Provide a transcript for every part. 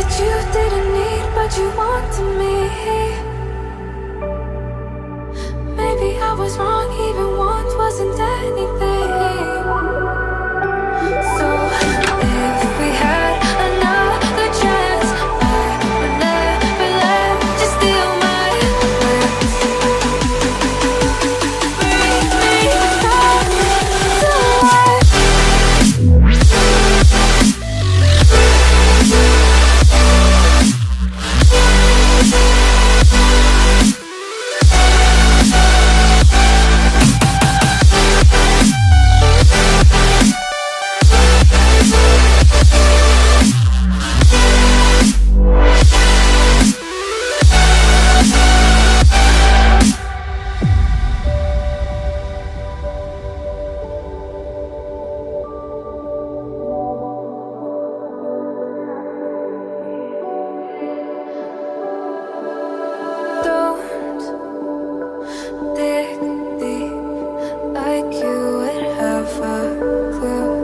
that you didn't need, but you wanted me. Maybe I was wrong, even want wasn't anything. So if we had another chance, I would never let you steal my glance. Bring me back to life. Don't dig deep like you would have a clue.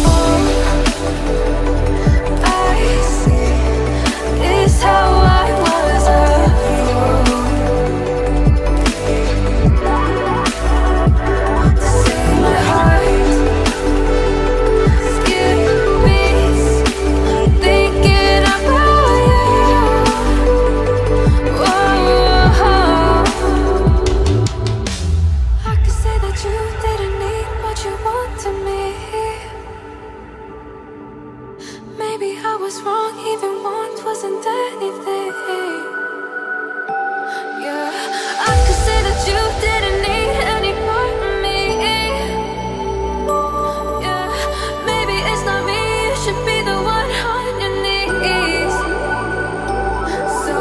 All I see is how I was a fool to see my heart skip beats thinking about you. Whoa. I could say that you didn't need what you wanted me. Maybe I was wrong, even want wasn't anything. Yeah, I could say that you didn't need any part of me. Yeah, maybe it's not me, you should be the one on your knees. So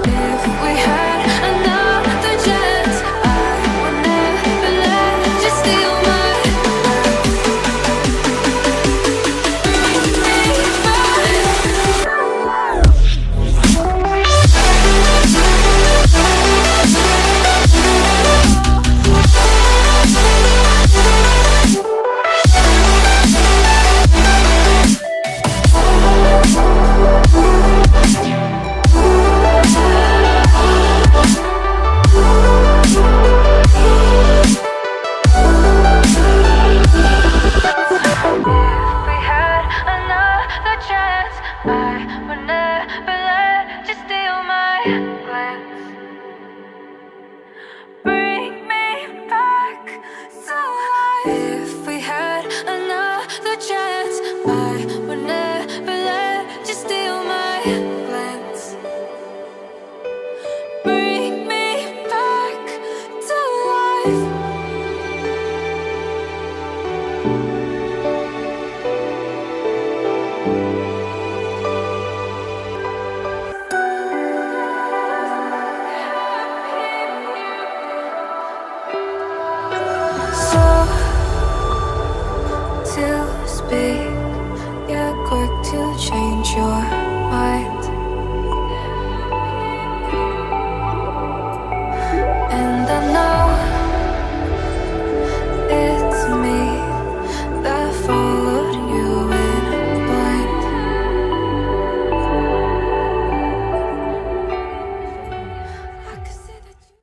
if we had another chance, I would never let you steal my If we had another chance, I would never let you steal my glance. Bring me back to life. If we had another chance, I would never let you steal my glance. Bring me back to life. So to speak, you're quick to change your